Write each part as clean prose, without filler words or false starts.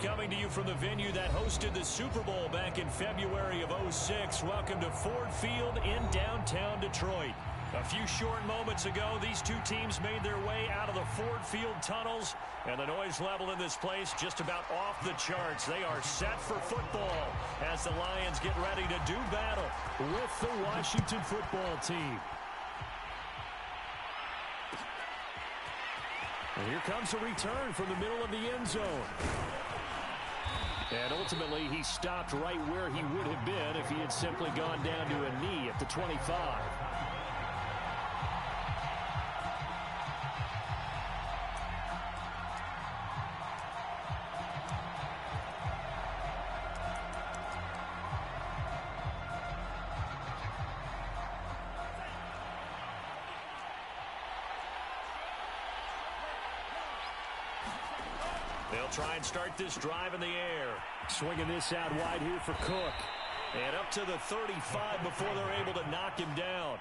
Coming to you from the venue that hosted the Super Bowl back in February of '06. Welcome to Ford Field in downtown Detroit. A few short moments ago, these two teams made their way out of the Ford Field tunnels, and the noise level in this place just about off the charts. They are set for football as the Lions get ready to do battle with the Washington football team. And here comes a return from the middle of the end zone. And ultimately, he stopped right where he would have been if he had simply gone down to a knee at the 25. They'll try and start this drive in the air. Swinging this out wide here for Cook. And up to the 35 before they're able to knock him down.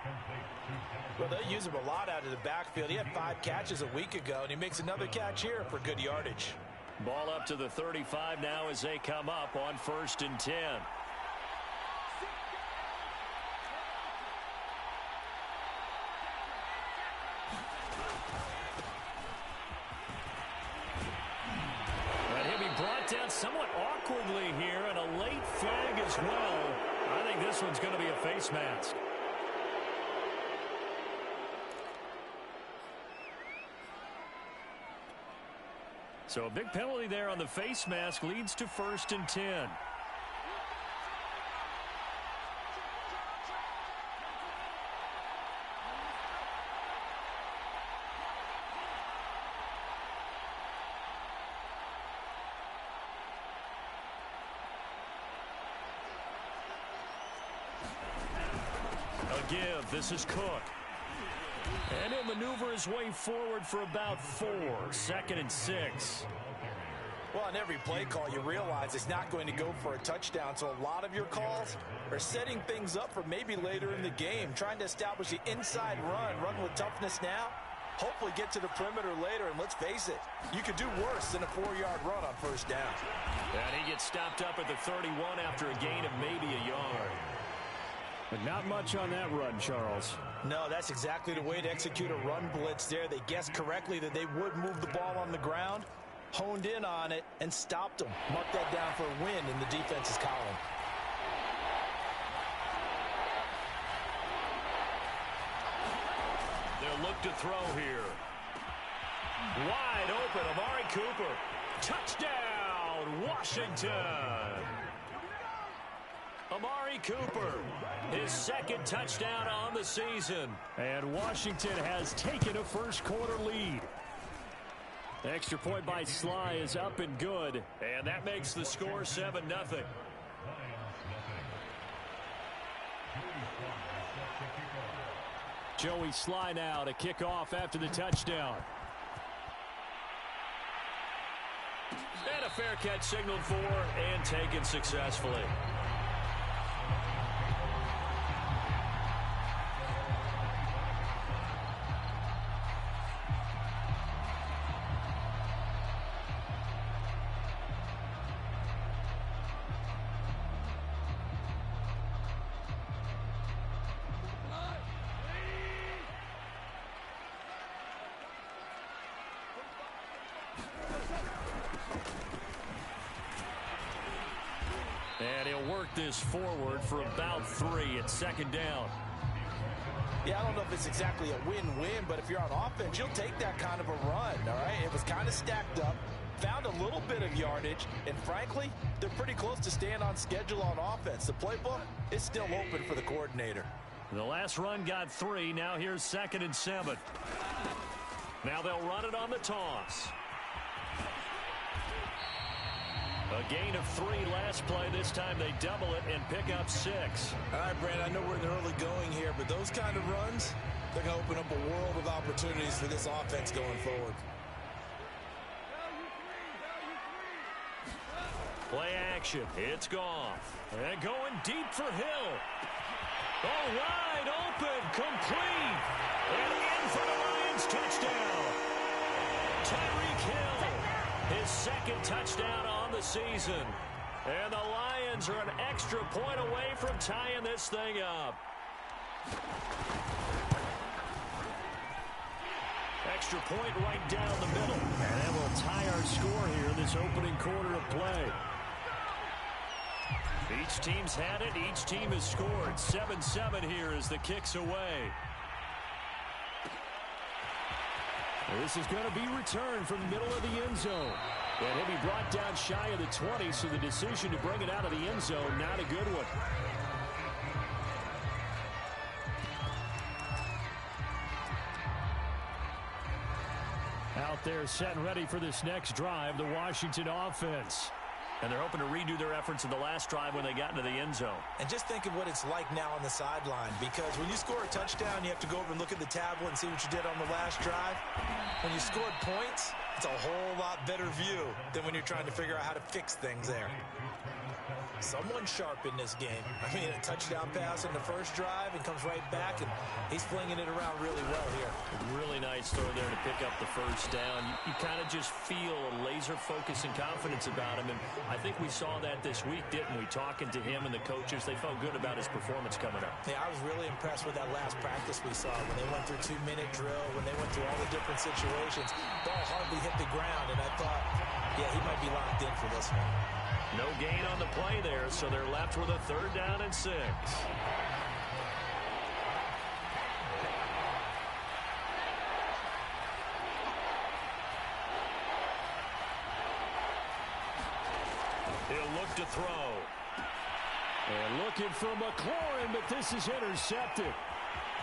Well, they'll use him a lot out of the backfield. He had 5 catches a week ago, and he makes another catch here for good yardage. Ball up to the 35 now as they come up on 1st and 10. Down somewhat awkwardly here, and a late flag as well. I think this one's going to be a face mask. So a big penalty there on the face mask leads to 1st and 10. Give. This is Cook. And he'll maneuver his way forward for about 4. 2nd and 6. Well, on every play call, you realize it's not going to go for a touchdown. So a lot of your calls are setting things up for maybe later in the game, trying to establish the inside run with toughness now, hopefully get to the perimeter later. And let's face it, you could do worse than a 4-yard run on 1st down. And he gets stopped up at the 31 after a gain of maybe a yard. But not much on that run, Charles. No, that's exactly the way to execute a run blitz there. They guessed correctly that they would move the ball on the ground, honed in on it, and stopped them. Mark that down for a win in the defense's column. They'll look to throw here. Wide open, Amari Cooper. Touchdown, Washington. Amari Cooper, his 2nd touchdown on the season. And Washington has taken a first-quarter lead. The extra point by Sly is up and good. And that makes the score 7-0. Joey Sly now to kick off after the touchdown. And a fair catch signaled for and taken successfully. And he'll work this forward for about 3 at 2nd down. Yeah, I don't know if it's exactly a win-win, but if you're on offense, you'll take that kind of a run, all right? It was kind of stacked up, found a little bit of yardage, and frankly, they're pretty close to staying on schedule on offense. The playbook is still open for the coordinator. The last run got 3. Now here's 2nd and 7. Now they'll run it on the toss. A gain of 3 last play. This time they double it and pick up 6. All right, Brandon, I know we're in the early going here, but those kind of runs, they're going to open up a world of opportunities for this offense going forward. Play action. It's Goff. And going deep for Hill. Oh, wide open. Complete. And in for the Lions touchdown. Tyreek Hill. His second touchdown on the season. And the Lions are an extra point away from tying this thing up. Extra point right down the middle. And that will tie our score here in this opening quarter of play. Each team's had it. Each team has scored. 7-7 here as the kick's away. This is going to be returned from the middle of the end zone. And he'll be brought down shy of the 20, so the decision to bring it out of the end zone, not a good one. Out there set and ready for this next drive, the Washington offense. And they're hoping to redo their efforts in the last drive when they got into the end zone. And just think of what it's like now on the sideline, because when you score a touchdown, you have to go over and look at the tablet and see what you did on the last drive. When you scored points, it's a whole lot better view than when you're trying to figure out how to fix things there. Someone sharp in this game. I mean, a touchdown pass in the first drive and comes right back, and he's flinging it around really well here. Really nice throw there to pick up the first down. You kind of just feel a laser focus and confidence about him, and I think we saw that this week, didn't we? Talking to him and the coaches, they felt good about his performance coming up. Yeah, I was really impressed with that last practice we saw when they went through 2-minute drill, when they went through all the different situations. Ball hardly hit the ground, and I thought, yeah, he might be locked in for this one. No gain on the play there, so they're left with a 3rd down and 6. He'll look to throw. And looking for McLaurin, but this is intercepted.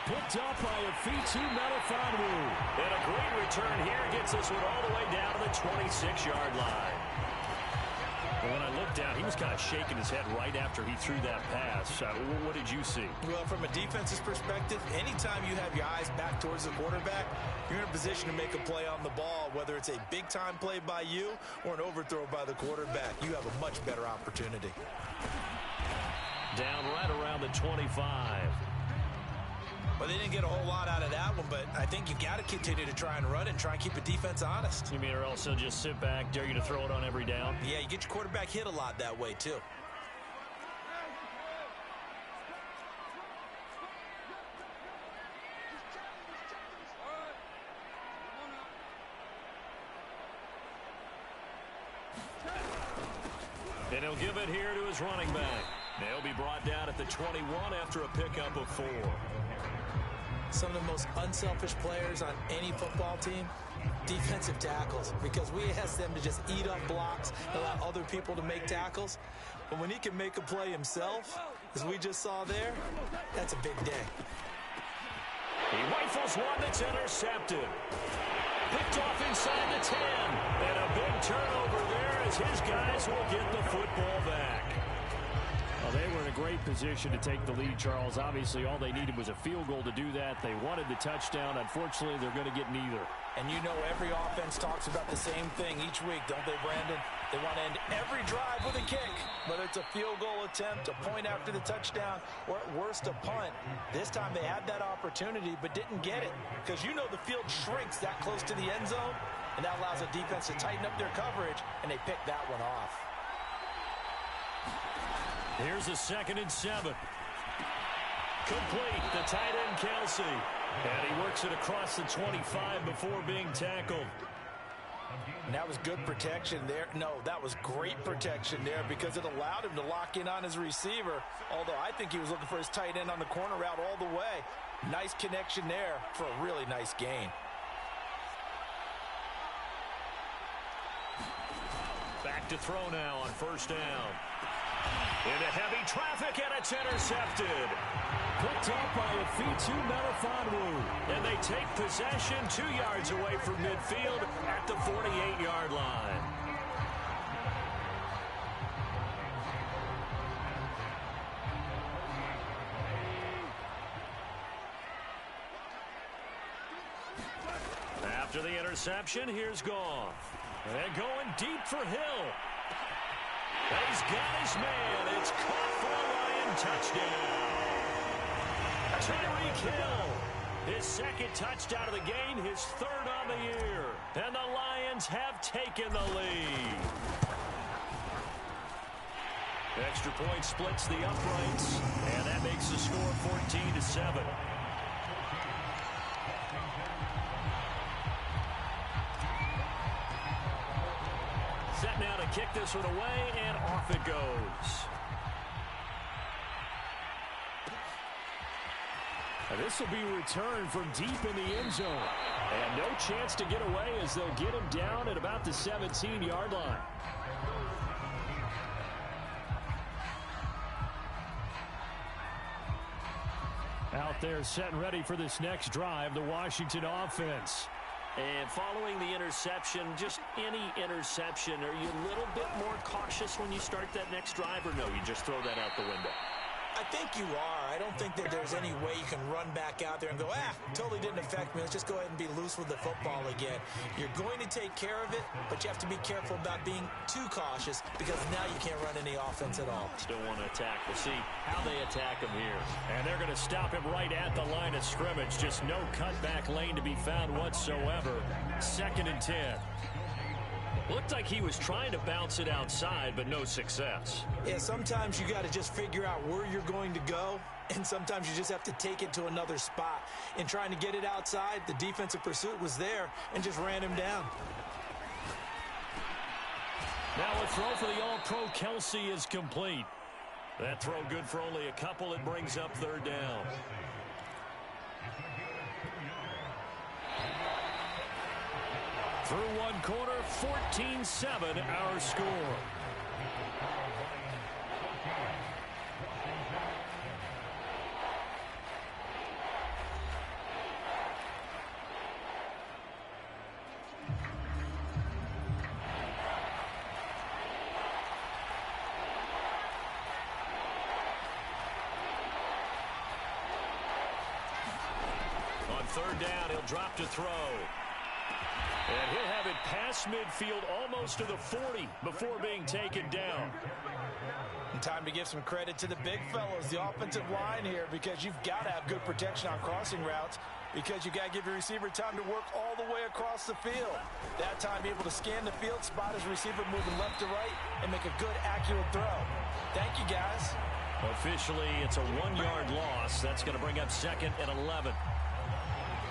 Picked up by a Fitu Melifonwu. And a great return here gets this one all the way down to the 26-yard line. Well, when I looked down, he was kind of shaking his head right after he threw that pass. What did you see? Well, from a defense's perspective, anytime you have your eyes back towards the quarterback, you're in a position to make a play on the ball, whether it's a big-time play by you or an overthrow by the quarterback. You have a much better opportunity. Down right around the 25. Well, they didn't get a whole lot out of that one, but I think you got to continue to try and run and try and keep the defense honest. You mean, or else they'll just sit back, dare you to throw it on every down? Yeah, you get your quarterback hit a lot that way, too. And he'll give it here to his running back. They'll be brought down at the 21 after a pickup of 4. Some of the most unselfish players on any football team, defensive tackles, because we ask them to just eat up blocks, allow other people to make tackles. But when he can make a play himself, as we just saw there, that's a big day. He rifles one that's intercepted. Picked off inside the 10. And a big turnover there as his guys will get the football back. Well, they were in a great position to take the lead, Charles. Obviously, all they needed was a field goal to do that. They wanted the touchdown. Unfortunately, they're going to get neither. And you know every offense talks about the same thing each week, don't they, Brandon? They want to end every drive with a kick, whether it's a field goal attempt, a point after the touchdown, or at worst a punt. This time they had that opportunity but didn't get it, because you know the field shrinks that close to the end zone, and that allows the defense to tighten up their coverage, and they picked that one off. Here's a 2nd and 7. Complete, the tight end Kelsey. And he works it across the 25 before being tackled. And that was good protection there. No, that was great protection there because it allowed him to lock in on his receiver. Although I think he was looking for his tight end on the corner route all the way. Nice connection there for a really nice gain. Back to throw now on 1st down. Into heavy traffic, and it's intercepted. Picked up by a Fitu Melifonwu. And they take possession 2 yards away from midfield at the 48-yard line. After the interception, here's Goff. And going deep for Hill. He's got his man. It's caught for a Lion touchdown. Tyreek Hill. His second touchdown of the game, his third on the year. And the Lions have taken the lead. Extra point splits the uprights, and that makes the score 14-7. Set now to kick this one away, and off it goes. This will be returned from deep in the end zone. And no chance to get away as they'll get him down at about the 17-yard line. Out there set and ready for this next drive, the Washington offense. And following the interception, just any interception, are you a little bit more cautious when you start that next drive, or no, you just throw that out the window? I think you are. I don't think that there's any way you can run back out there and go, totally didn't affect me. Let's just go ahead and be loose with the football again. You're going to take care of it, but you have to be careful about being too cautious because now you can't run any offense at all. Still want to attack. We'll see how they attack him here. And they're going to stop him right at the line of scrimmage. Just no cutback lane to be found whatsoever. 2nd and 10. Looked like he was trying to bounce it outside, but no success. Yeah, sometimes you got to just figure out where you're going to go, and sometimes you just have to take it to another spot. In trying to get it outside, the defensive pursuit was there and just ran him down. Now a throw for the All-Pro Kelsey is complete. That throw good for only a couple. It brings up 3rd down. Through one quarter, 14-7 our score. On 3rd down, he'll drop to throw. And he'll have it past midfield almost to the 40 before being taken down. And time to give some credit to the big fellows, the offensive line here, because you've got to have good protection on crossing routes because you've got to give your receiver time to work all the way across the field. That time, be able to scan the field, spot his receiver moving left to right, and make a good, accurate throw. Thank you, guys. Officially, it's a 1-yard loss. That's going to bring up 2nd and 11.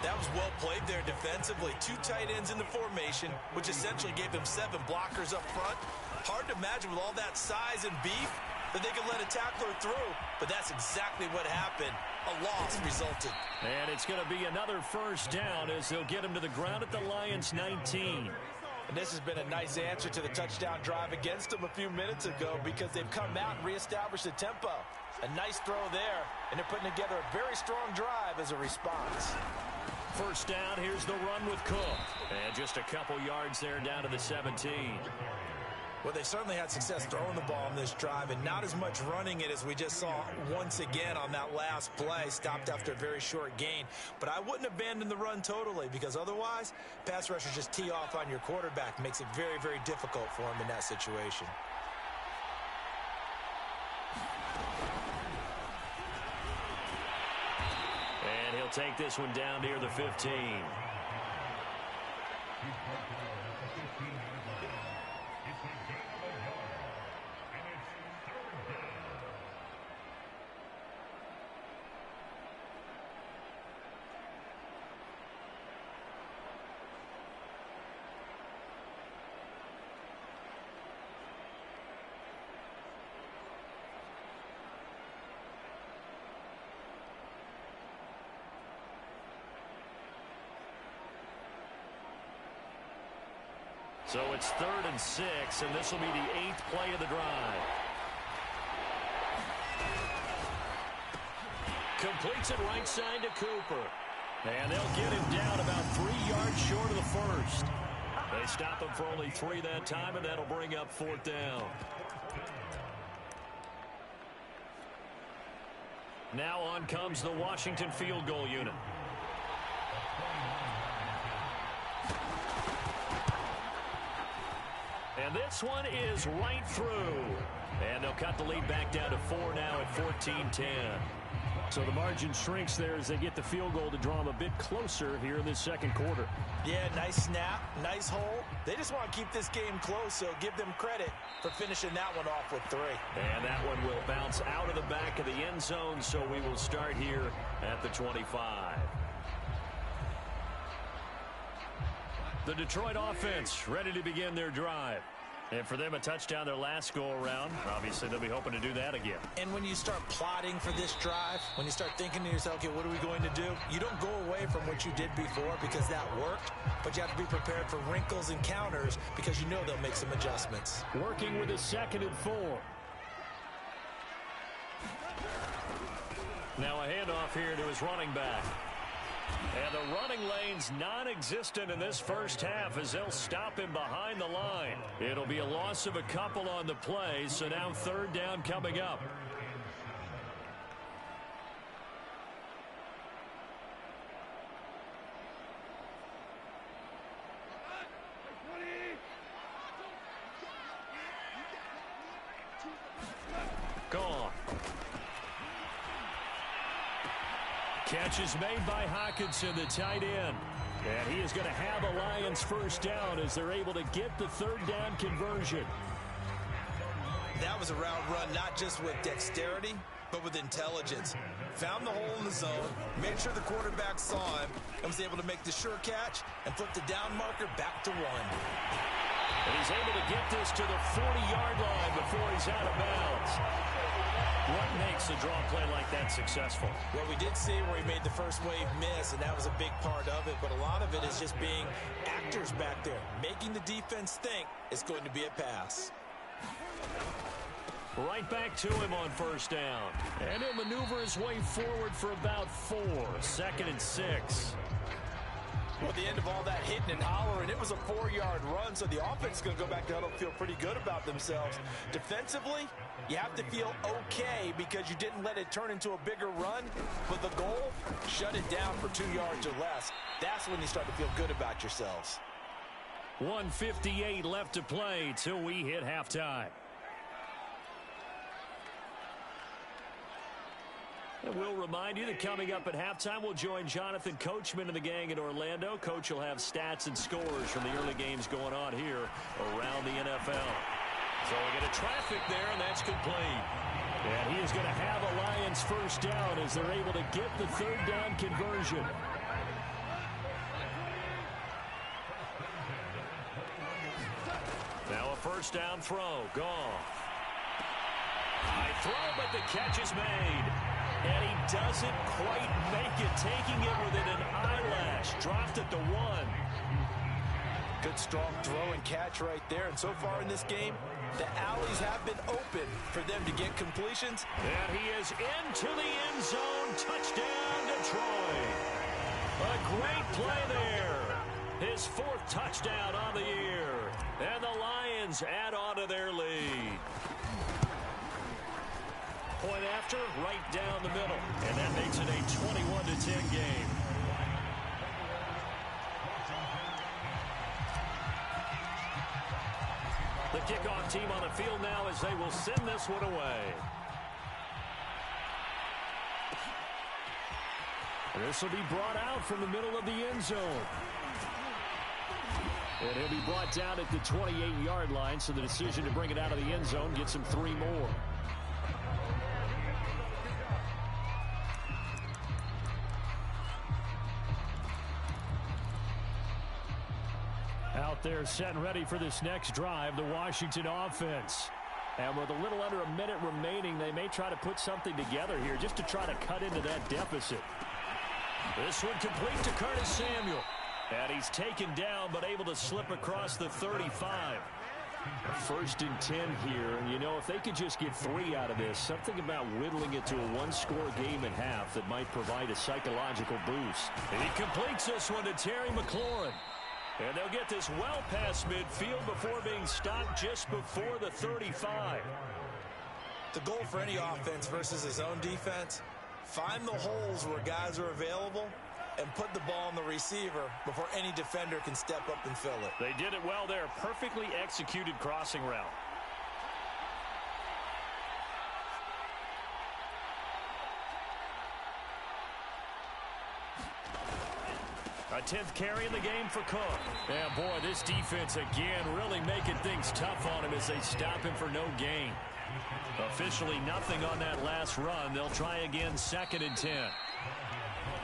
That was well played there defensively. 2 tight ends in the formation, which essentially gave them 7 blockers up front. Hard to imagine with all that size and beef that they could let a tackler through, but that's exactly what happened. A loss resulted. And it's going to be another 1st down as they'll get him to the ground at the Lions' 19. And this has been a nice answer to the touchdown drive against them a few minutes ago because they've come out and reestablished the tempo. A nice throw there, and they're putting together a very strong drive as a response. 1st down, here's the run with Cook. And just a couple yards there down to the 17. Well, they certainly had success throwing the ball on this drive and not as much running it as we just saw once again on that last play. Stopped after a very short gain. But I wouldn't abandon the run totally because otherwise, pass rushers just tee off on your quarterback. Makes it very, very difficult for him in that situation. And he'll take this one down near the 15. So it's 3rd and 6, and this will be the 8th play of the drive. Completes it right side to Cooper. And they'll get him down about 3 yards short of the 1st. They stop him for only 3 that time, and that'll bring up 4th down. Now on comes the Washington field goal unit. And this one is right through. And they'll cut the lead back down to 4 now at 14-10. So the margin shrinks there as they get the field goal to draw them a bit closer here in this second quarter. Yeah, nice snap, nice hole. They just want to keep this game close, so give them credit for finishing that one off with 3. And that one will bounce out of the back of the end zone, so we will start here at the 25. The Detroit offense ready to begin their drive. And for them, a touchdown their last go-around. Obviously, they'll be hoping to do that again. And when you start plotting for this drive, when you start thinking to yourself, okay, what are we going to do? You don't go away from what you did before because that worked, but you have to be prepared for wrinkles and counters because you know they'll make some adjustments. Working with a 2nd and 4. Now a handoff here to his running back. And the running lane's non-existent in this first half as they'll stop him behind the line. It'll be a loss of a couple on the play, so now 3rd down coming up. Gone. Catch is made by Hawkinson, the tight end. And he is going to have a Lions first down as they're able to get the 3rd down conversion. That was a route run not just with dexterity, but with intelligence. Found the hole in the zone, made sure the quarterback saw him, and was able to make the sure catch and flip the down marker back to 1. And he's able to get this to the 40-yard line before he's out of bounds. What makes a draw play like that successful? Well, we did see where he made the first wave miss, and that was a big part of it. But a lot of it is just being actors back there, making the defense think it's going to be a pass. Right back to him on first down. And he'll maneuver his way forward for about 4. 2nd and 6. Well, at the end of all that hitting and hollering, it was a 4-yard run, so the offense is going to go back to huddle and feel pretty good about themselves. Defensively, you have to feel okay because you didn't let it turn into a bigger run, but the goal, shut it down for 2 yards or less. That's when you start to feel good about yourselves. 1:58 left to play till we hit halftime. And we'll remind you that coming up at halftime, we'll join Jonathan Coachman and the gang in Orlando. Coach will have stats and scores from the early games going on here around the NFL. So we get a traffic there, and that's complete. And he is going to have a Lions first down as they're able to get the 3rd down conversion. Now a first down throw. Gone. High throw, but the catch is made. And he doesn't quite make it, taking it within an eyelash. Dropped at the 1. Good, strong throw and catch right there. And so far in this game, the alleys have been open for them to get completions. And he is into the end zone. Touchdown, Detroit. A great play there. His 4th touchdown on the year. And the Lions add on to their lead. Point after, right down the middle. And that makes it a 21-10 game. The kickoff team on the field now as they will send this one away. This will be brought out from the middle of the end zone. And he'll be brought down at the 28-yard line, so the decision to bring it out of the end zone gets him 3 more. Out there set and ready for this next drive, the Washington offense. And with a little under a minute remaining, they may try to put something together here just to try to cut into that deficit. This one complete to Curtis Samuel. And he's taken down but able to slip across the 35. 1st and 10 here. And, you know, if they could just get 3 out of this, something about whittling it to a 1-score game at half that might provide a psychological boost. And he completes this one to Terry McLaurin. And they'll get this well past midfield before being stopped just before the 35. The goal for any offense versus his own defense, find the holes where guys are available and put the ball on the receiver before any defender can step up and fill it. They did it well there. Perfectly executed crossing route. A 10th carry in the game for Cook. Yeah, boy, this defense again really making things tough on him as they stop him for no gain. Officially nothing on that last run. They'll try again, 2nd and 10.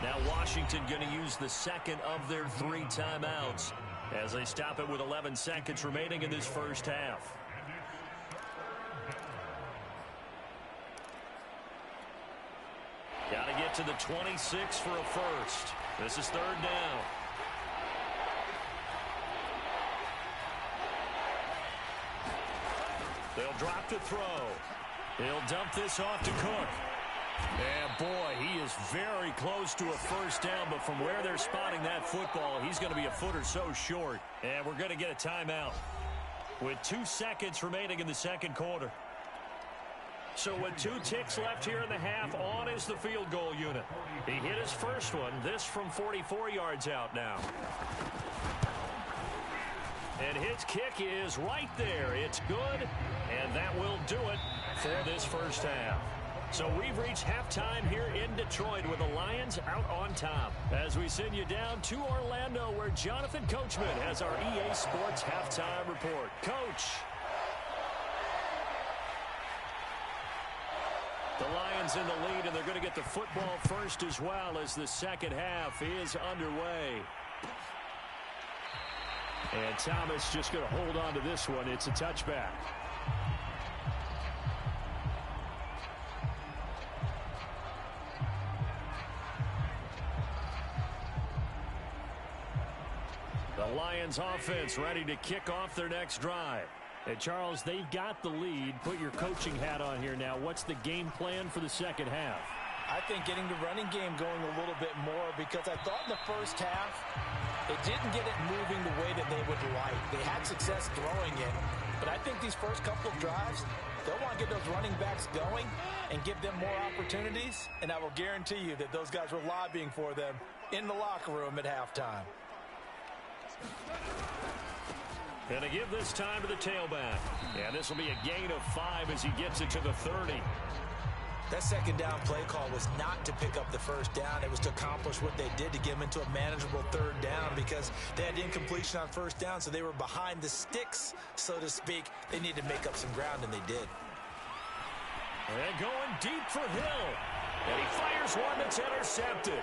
Now Washington going to use the second of their 3 timeouts as they stop it with 11 seconds remaining in this first half. Got to get to the 26 for a first. This is 3rd down. They'll drop to throw. He'll dump this off to Cook. And boy, he is very close to a first down, but from where they're spotting that football, he's going to be a foot or so short. And we're going to get a timeout with 2 seconds remaining in the second quarter. So with 2 ticks left here in the half, on is the field goal unit. He hit his first one, this from 44 yards out now. And his kick is right there. It's good, and that will do it for this first half. So we've reached halftime here in Detroit with the Lions out on top. As we send you down to Orlando, where Jonathan Coachman has our EA Sports halftime report. Coach. The Lions in the lead, and they're going to get the football first as well as the second half is underway. And Thomas just going to hold on to this one. It's a touchback. The Lions offense ready to kick off their next drive. And Charles, they've got the lead. Put your coaching hat on here now. What's the game plan for the second half? I think getting the running game going a little bit more, because I thought in the first half it didn't get it moving the way that they would like. They had success throwing it, but I think these first couple of drives, they'll want to get those running backs going and give them more opportunities, and I will guarantee you that those guys were lobbying for them in the locker room at halftime. Going to give this time to the tailback. And this will be a gain of 5 as he gets it to the 30. That second down play call was not to pick up the first down. It was to accomplish what they did, to get them into a manageable 3rd down, because they had incompletion on first down, so they were behind the sticks, so to speak. They needed to make up some ground, and they did. And going deep for Hill. And he fires one that's intercepted.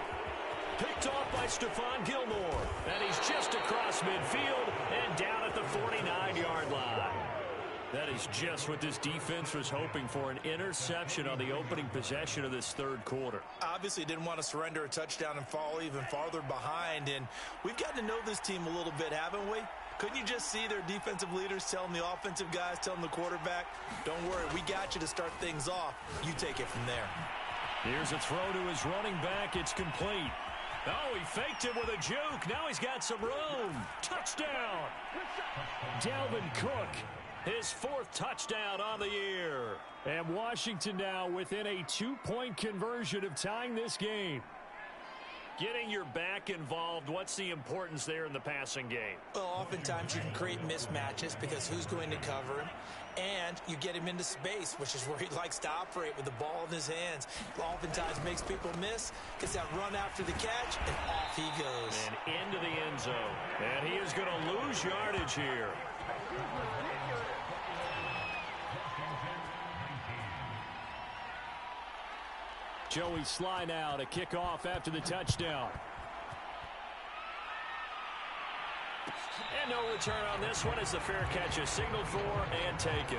Picked off by Stephon Gilmore. And he's just across midfield and down at the 49-yard line. That is just what this defense was hoping for, an interception on the opening possession of this 3rd quarter. Obviously didn't want to surrender a touchdown and fall even farther behind. And we've gotten to know this team a little bit, haven't we? Couldn't you just see their defensive leaders telling the offensive guys, telling the quarterback, don't worry, we got you to start things off. You take it from there. Here's a throw to his running back. It's complete. Oh, he faked it with a juke. Now he's got some room. Touchdown. Dalvin Cook, his 4th touchdown on the year. And Washington now within a 2-point conversion of tying this game. Getting your back involved, what's the importance there in the passing game? Well, oftentimes you can create mismatches because who's going to cover him? And you get him into space, which is where he likes to operate with the ball in his hands. Oftentimes makes people miss, gets that run after the catch, and off he goes. And into the end zone. And he is going to lose yardage here. Joey Sly now to kick off after the touchdown. And no return on this one as the fair catch is signaled for and taken.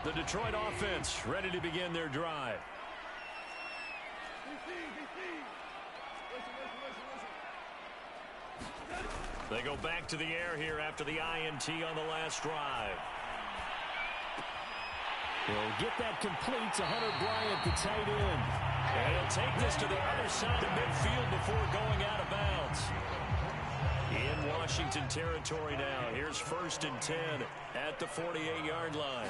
The Detroit offense ready to begin their drive. They go back to the air here after the INT on the last drive. He'll get that complete to Hunter Bryant, the tight end. And he'll take this to the other side of midfield before going out of bounds. In Washington territory now. Here's 1st and 10 at the 48-yard line.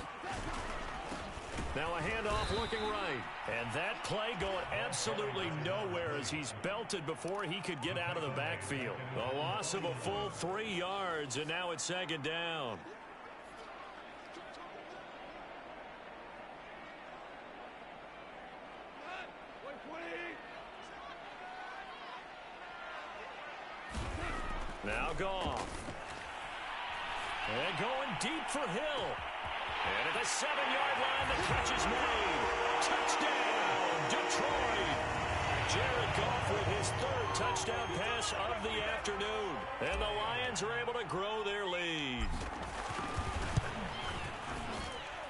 Now a handoff looking right. And that play going absolutely nowhere as he's belted before he could get out of the backfield. The loss of a full 3 yards, and now it's 2nd down. Now Goff. And going deep for Hill. And at the 7-yard line, the catch is made. Touchdown, Detroit. Jared Goff with his third touchdown pass of the afternoon. And the Lions are able to grow their lead.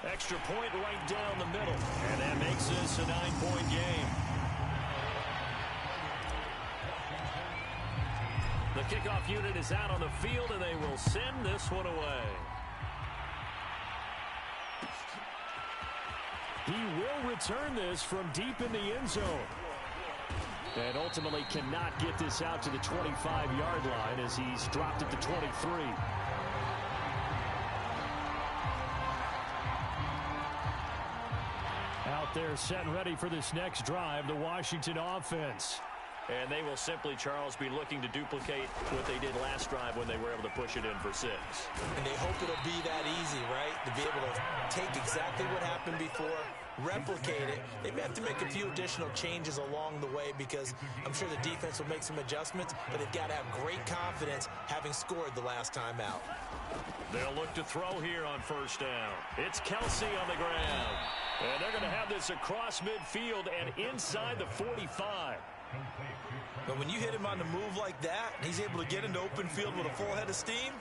Extra point right down the middle. And that makes this a 9-point game. The kickoff unit is out on the field, and they will send this one away. He will return this from deep in the end zone. And ultimately cannot get this out to the 25-yard line as he's dropped it to 23. Out there set and ready for this next drive, the Washington offense. And they will simply, Charles, be looking to duplicate what they did last drive when they were able to push it in for 6. And they hope it'll be that easy, right? To be able to take exactly what happened before, replicate it. They may have to make a few additional changes along the way because I'm sure the defense will make some adjustments, but they've got to have great confidence having scored the last time out. They'll look to throw here on first down. It's Kelsey on the ground. And they're going to have this across midfield and inside the 45. But when you hit him on the move like that, he's able to get into open field with a full head of steam.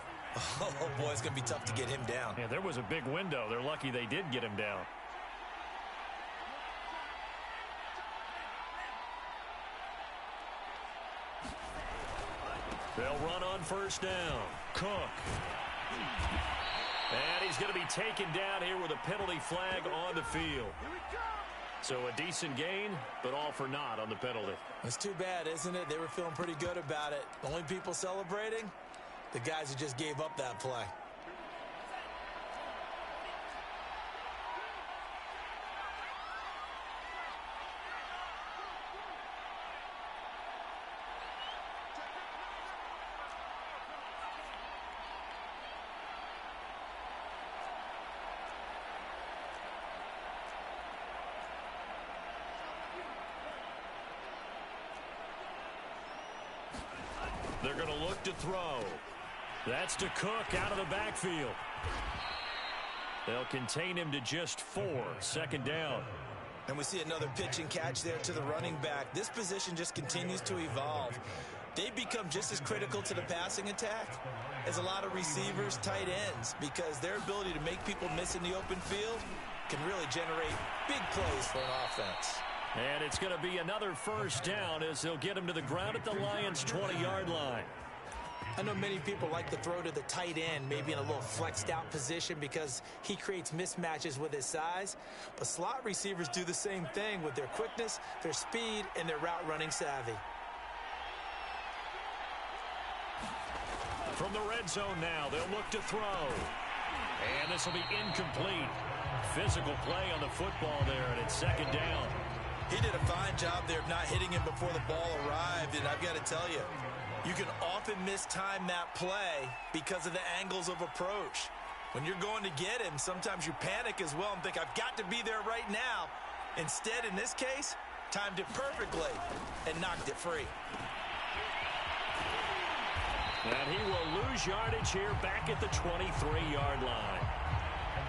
Oh, boy, it's going to be tough to get him down. Yeah, there was a big window. They're lucky they did get him down. They'll run on first down. Cook. And he's going to be taken down here with a penalty flag on the field. So a decent gain, but all for naught on the penalty. It's too bad, isn't it? They were feeling pretty good about it. The only people celebrating, the guys who just gave up that play. They're going to look to throw. That's to Cook out of the backfield. They'll contain him to just 4. Second down. And we see another pitch and catch there to the running back. This position just continues to evolve. They become just as critical to the passing attack as a lot of receivers, tight ends, because their ability to make people miss in the open field can really generate big plays for an offense. And it's going to be another first down as they'll get him to the ground at the Lions' 20-yard line. I know many people like to throw to the tight end, maybe in a little flexed out position because he creates mismatches with his size. But slot receivers do the same thing with their quickness, their speed, and their route running savvy. From the red zone now, they'll look to throw. And this will be incomplete. Physical play on the football there, and it's second down. He did a fine job there of not hitting him before the ball arrived, and I've got to tell you, you can often mistime that play because of the angles of approach. When you're going to get him, sometimes you panic as well and think, I've got to be there right now. Instead, in this case, timed it perfectly and knocked it free. And he will lose yardage here back at the 23-yard line.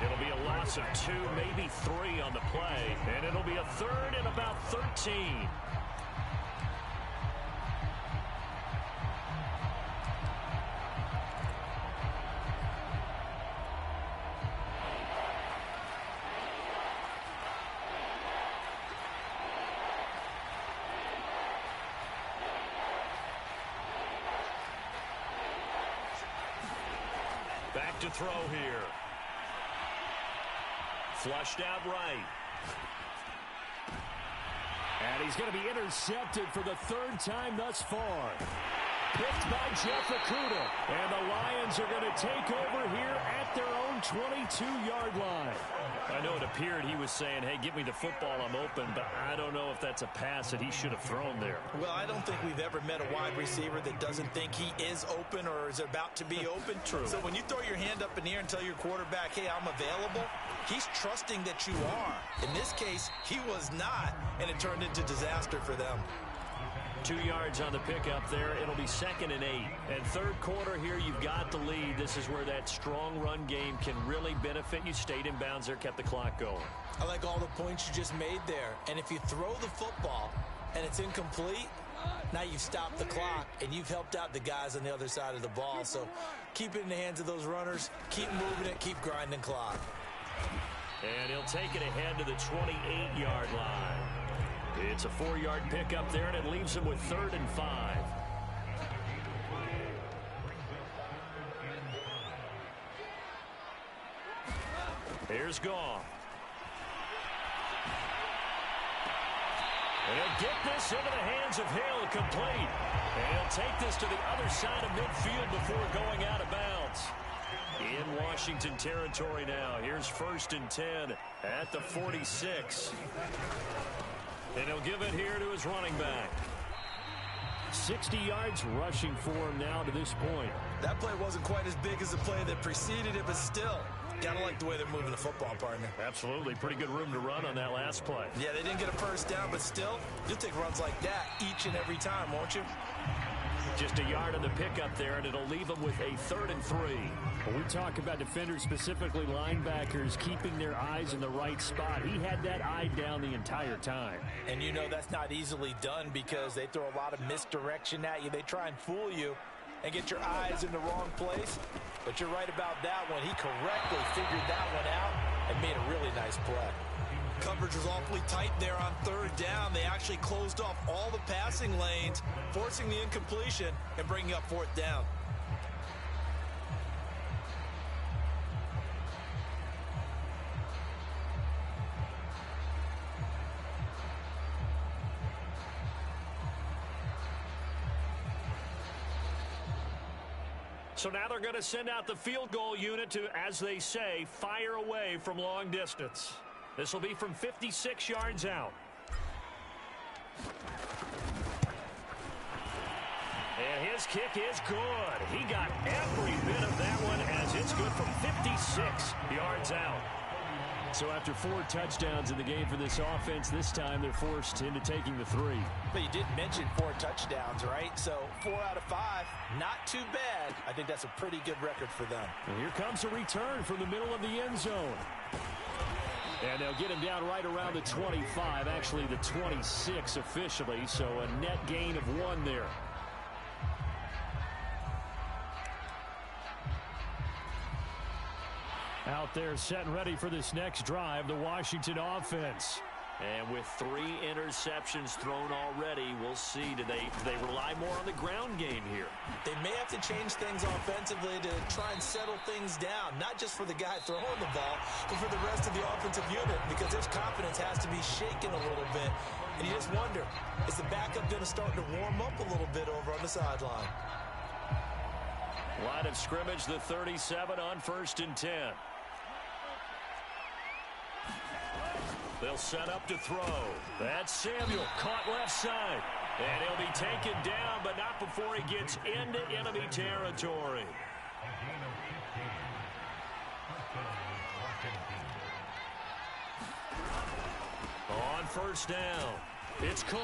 It'll be a loss of 2, maybe 3 on the play, and it'll be a third and about 13. Back to throw here. Flushed out right. And he's going to be intercepted for the 3rd time thus far. Picked by Jeff Okudah. And the Lions are going to take over here at their own 22-yard line. I know it appeared he was saying, hey, give me the football, I'm open, but I don't know if that's a pass that he should have thrown there. Well, I don't think we've ever met a wide receiver that doesn't think he is open or is about to be open. True. So when you throw your hand up in the air and tell your quarterback, hey, I'm available, he's trusting that you are. In this case, he was not, and it turned into disaster for them. 2 yards on the pickup there. It'll be 2nd and 8. And third quarter here, you've got the lead. This is where that strong run game can really benefit you. Stayed in bounds there, kept the clock going. I like all the points you just made there. And if you throw the football and it's incomplete, now you've stopped the clock and you've helped out the guys on the other side of the ball. So keep it in the hands of those runners. Keep moving it. Keep grinding clock. And he'll take it ahead to the 28-yard line. It's a 4-yard pickup there, and it leaves him with 3rd and 5. Here's Goff. And he'll get this into the hands of Hill, complete. And he'll take this to the other side of midfield before going out of bounds. In Washington territory now. Here's 1st and 10 at the 46. And he'll give it here to his running back. 60 yards rushing for him now to this point. That play wasn't quite as big as the play that preceded it, but still, gotta like the way they're moving the football, partner. Absolutely. Pretty good room to run on that last play. Yeah, they didn't get a first down, but still, you'll take runs like that each and every time, won't you? Just a yard on the pickup there, and it'll leave them with a 3rd and 3. When we talk about defenders, specifically linebackers, keeping their eyes in the right spot, he had that eye down the entire time. And you know that's not easily done because they throw a lot of misdirection at you. They try and fool you and get your eyes in the wrong place. But you're right about that one. He correctly figured that one out and made a really nice play. Coverage was awfully tight there on 3rd down. They actually closed off all the passing lanes, forcing the incompletion and bringing up 4th down. So now they're going to send out the field goal unit to, as they say, fire away from long distance. This will be from 56 yards out. And his kick is good. He got every bit of that one as it's good from 56 yards out. So after 4 touchdowns in the game for this offense, this time they're forced into taking the 3. But you did mention 4 touchdowns, right? So 4 out of 5, not too bad. I think that's a pretty good record for them. And here comes a return from the middle of the end zone. And they'll get him down right around the 25, actually the 26 officially, so a net gain of 1 there. Out there set and ready for this next drive, the Washington offense. And with 3 interceptions thrown already, we'll see. Do they rely more on the ground game here? They may have to change things offensively to try and settle things down, not just for the guy throwing the ball, but for the rest of the offensive unit, because their confidence has to be shaken a little bit. And you just wonder, is the backup going to start to warm up a little bit over on the sideline? Line of scrimmage, the 37 on 1st and 10. They'll set up to throw. That's Samuel, caught left side. And he'll be taken down, but not before he gets into enemy territory. On 1st down, it's Cook.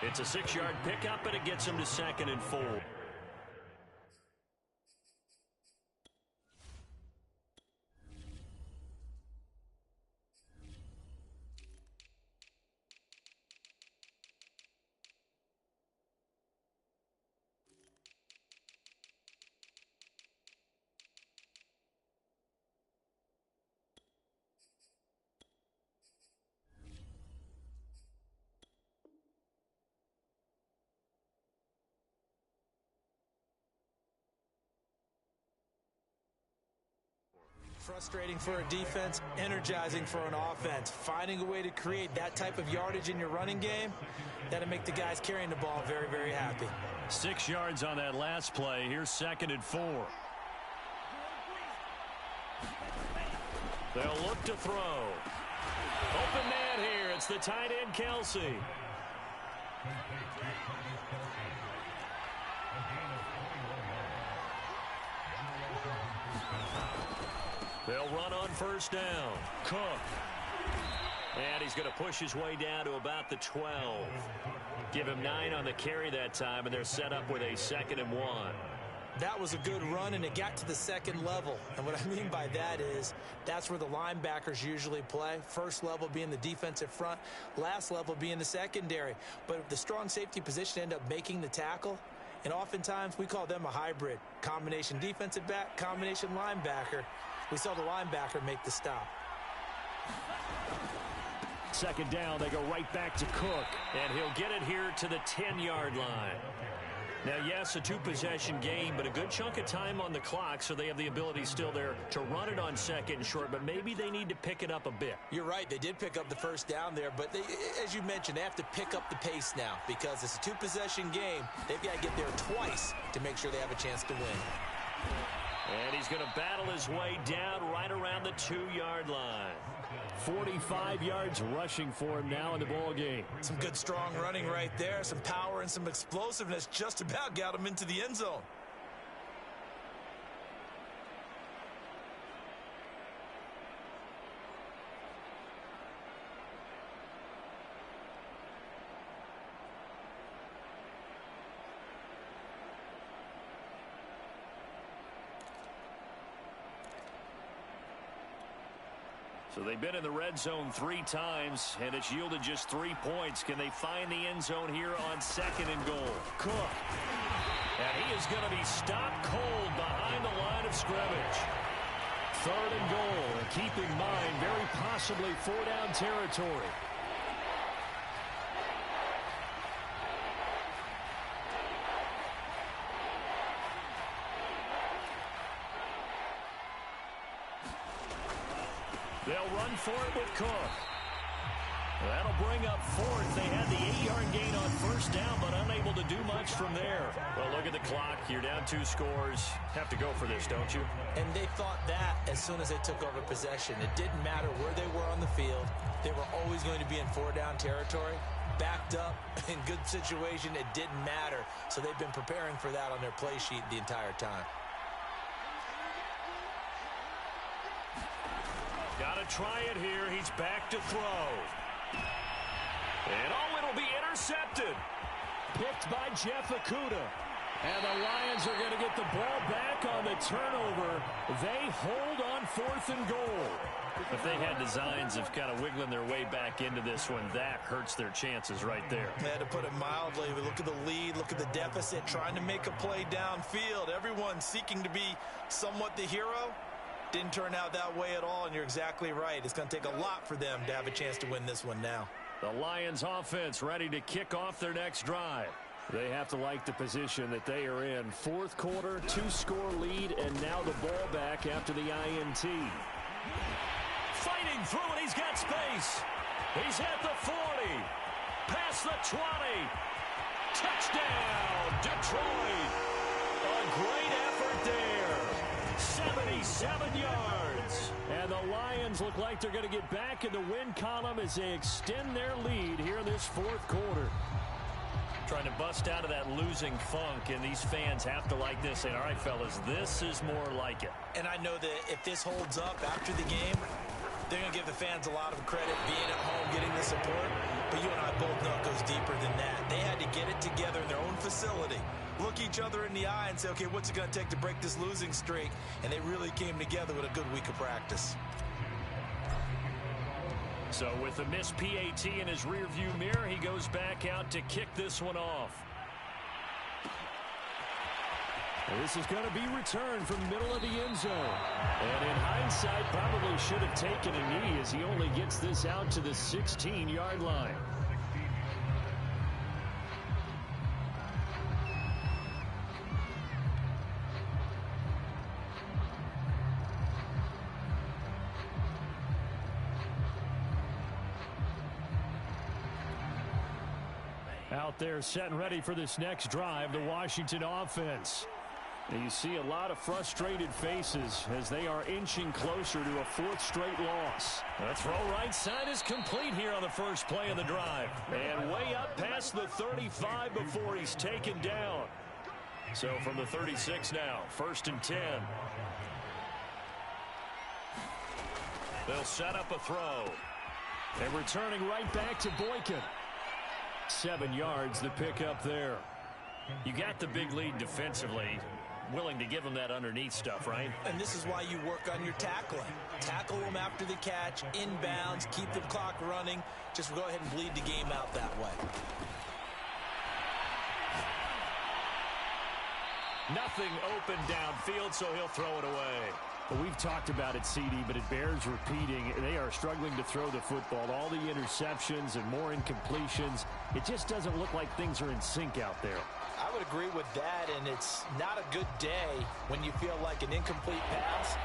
It's a 6-yard pickup, and it gets him to 2nd and 4. Frustrating for a defense, energizing for an offense. Finding a way to create that type of yardage in your running game, that'll make the guys carrying the ball very, very happy. 6 yards on that last play. Here's 2nd and 4. They'll look to throw. Open man here. It's the tight end, Kelsey. They'll run on 1st down. Cook. And he's going to push his way down to about the 12. Give him 9 on the carry that time, and they're set up with a 2nd and 1. That was a good run, and it got to the second level. And what I mean by that is that's where the linebackers usually play. First level being the defensive front, last level being the secondary. But the strong safety position ended up making the tackle, and oftentimes we call them a hybrid. Combination defensive back, combination linebacker. We saw the linebacker make the stop. 2nd down, they go right back to Cook. And he'll get it here to the 10-yard line. Now, yes, a 2-possession game, but a good chunk of time on the clock, so they have the ability still there to run it on 2nd and short, but maybe they need to pick it up a bit. You're right. They did pick up the first down there, but they, as you mentioned, they have to pick up the pace now because it's a 2-possession game. They've got to get there twice to make sure they have a chance to win. And he's going to battle his way down right around the 2-yard line. 45 yards rushing for him now in the ball game. Some good strong running right there, some power and some explosiveness just about got him into the end zone. So they've been in the red zone 3 times, and it's yielded just 3 points. Can they find the end zone here on 2nd and goal? Cook. And he is going to be stopped cold behind the line of scrimmage. 3rd and goal. And keep in mind, very possibly 4-down territory. They'll run for it with Cook. That'll bring up 4th. They had the 8-yard gain on 1st down, but unable to do much from there. Well, look at the clock. You're down 2 scores. Have to go for this, don't you? And they thought that as soon as they took over possession. It didn't matter where they were on the field. They were always going to be in 4-down territory. Backed up, in good situation, it didn't matter. So they've been preparing for that on their play sheet the entire time. Got to try it here. He's back to throw. And it'll be intercepted. Picked by Jeff Okudah. And the Lions are going to get the ball back on the turnover. They hold on 4th and goal. If they had designs of kind of wiggling their way back into this one, that hurts their chances right there. They had to put it mildly. Look at the lead. Look at the deficit. Trying to make a play downfield. Everyone seeking to be somewhat the hero. Didn't turn out that way at all, and you're exactly right. It's going to take a lot for them to have a chance to win this one now. The Lions offense ready to kick off their next drive. They have to like the position that they are in. 4th quarter, 2-score lead, and now the ball back after the INT. Fighting through, and he's got space. He's at the 40. Past the 20. Touchdown, Detroit. A great effort there. 77 yards. And the Lions look like they're going to get back in the win column as they extend their lead here in this 4th quarter. Trying to bust out of that losing funk, and these fans have to like this. Saying, all right, fellas, this is more like it. And I know that if this holds up after the game, they're going to give the fans a lot of credit being at home, getting the support. But you and I both know it goes deeper than that. They had to get it together in their own facility. Look each other in the eye and say, okay, what's it going to take to break this losing streak? And they really came together with a good week of practice. So with the missed PAT in his rearview mirror, he goes back out to kick this one off. This is going to be returned from the middle of the end zone. And in hindsight, probably should have taken a knee as he only gets this out to the 16-yard line. Out there set and ready for this next drive, the Washington offense. And you see a lot of frustrated faces as they are inching closer to a 4th straight loss. The throw right side is complete here on the first play of the drive. And way up past the 35 before he's taken down. So from the 36 now, 1st and 10. They'll set up a throw. And returning right back to Boykin. 7 yards the pick up there. You got the big lead defensively. Willing to give them that underneath stuff, right? And this is why you work on your tackling. Tackle them after the catch, inbounds, keep the clock running. Just go ahead and bleed the game out that way. Nothing open downfield, so he'll throw it away. Well, we've talked about it, CD, but it bears repeating. They are struggling to throw the football. All the interceptions and more incompletions. It just doesn't look like things are in sync out there. I would agree with that, and it's not a good day when you feel like an incomplete pass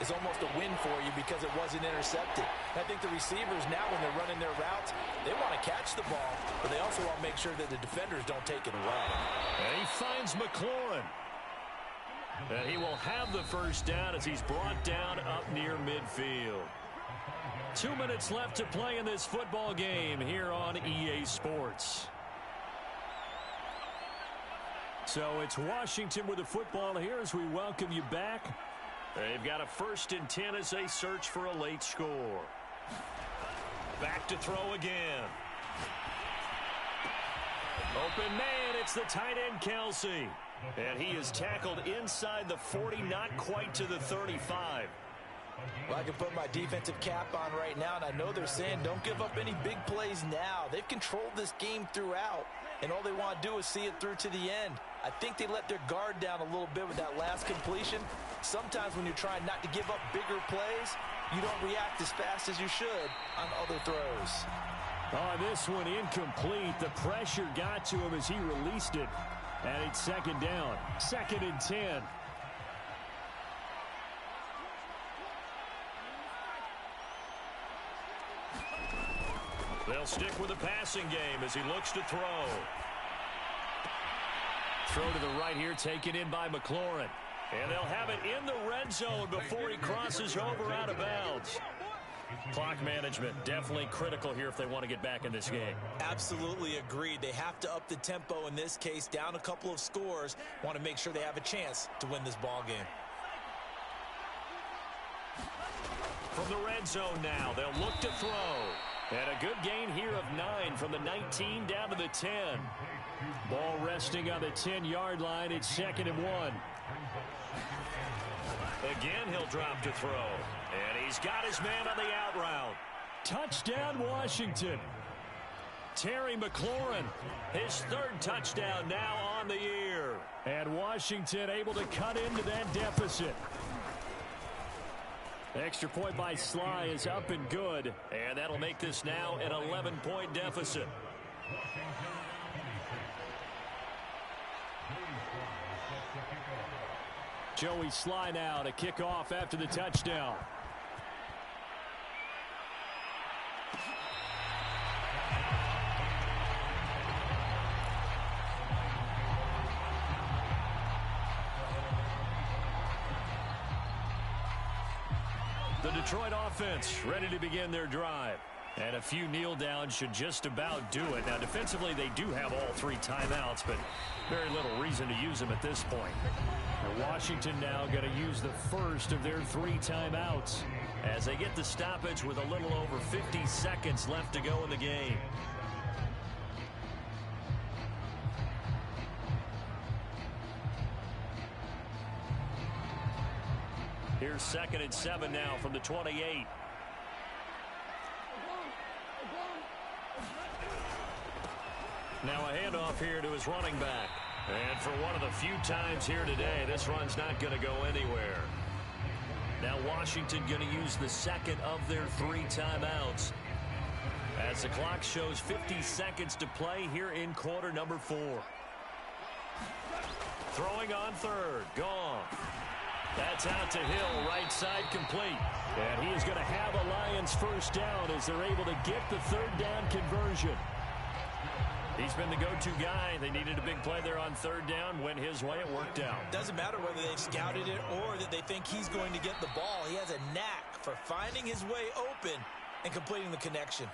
is almost a win for you because it wasn't intercepted. And I think the receivers now, when they're running their routes, they want to catch the ball, but they also want to make sure that the defenders don't take it away. And he finds McLaurin. And he will have the first down as he's brought down up near midfield. 2 minutes left to play in this football game here on EA Sports. So it's Washington with the football here as we welcome you back. They've got a 1st and 10 as they search for a late score. Back to throw again. Open man, it's the tight end Kelsey. And he is tackled inside the 40, not quite to the 35. Well, I can put my defensive cap on right now, and I know they're saying don't give up any big plays now. They've controlled this game throughout, and all they want to do is see it through to the end. I think they let their guard down a little bit with that last completion. Sometimes when you're trying not to give up bigger plays, you don't react as fast as you should on other throws. On this one, incomplete. The pressure got to him as he released it. And it's 2nd down. 2nd and 10. They'll stick with the passing game as he looks to throw. Throw to the right here, taken in by McLaurin. And they'll have it in the red zone before he crosses over out of bounds. Clock management definitely critical here if they want to get back in this game. Absolutely agreed. They have to up the tempo in this case, down a couple of scores. Want to make sure they have a chance to win this ball game. From the red zone now, they'll look to throw. And a good gain here of 9 from the 19 down to the 10. Ball resting on the 10-yard line. It's 2nd and 1. Again, he'll drop to throw. And he's got his man on the out route. Touchdown, Washington. Terry McLaurin, his 3rd touchdown now on the year. And Washington able to cut into that deficit. Extra point by Sly is up and good. And that'll make this now an 11-point deficit. Joey Sly now to kick off after the touchdown. The Detroit offense ready to begin their drive. And a few kneel downs should just about do it. Now, defensively, they do have all 3 timeouts, but very little reason to use them at this point. And Washington now going to use the first of their 3 timeouts as they get the stoppage with a little over 50 seconds left to go in the game. Here's 2nd and 7 now from the 28. Now a handoff here to his running back. And for one of the few times here today, this run's not going to go anywhere. Now Washington going to use the 2nd of their 3 timeouts as the clock shows 50 seconds to play here in quarter number 4. Throwing on 3rd. Gone. That's out to Hill, right side complete. And he is going to have a Lions first down as they're able to get the 3rd down conversion. He's been the go-to guy. They needed a big play there on 3rd down. Went his way. It worked out. Doesn't matter whether they've scouted it or that they think he's going to get the ball. He has a knack for finding his way open and completing the connection.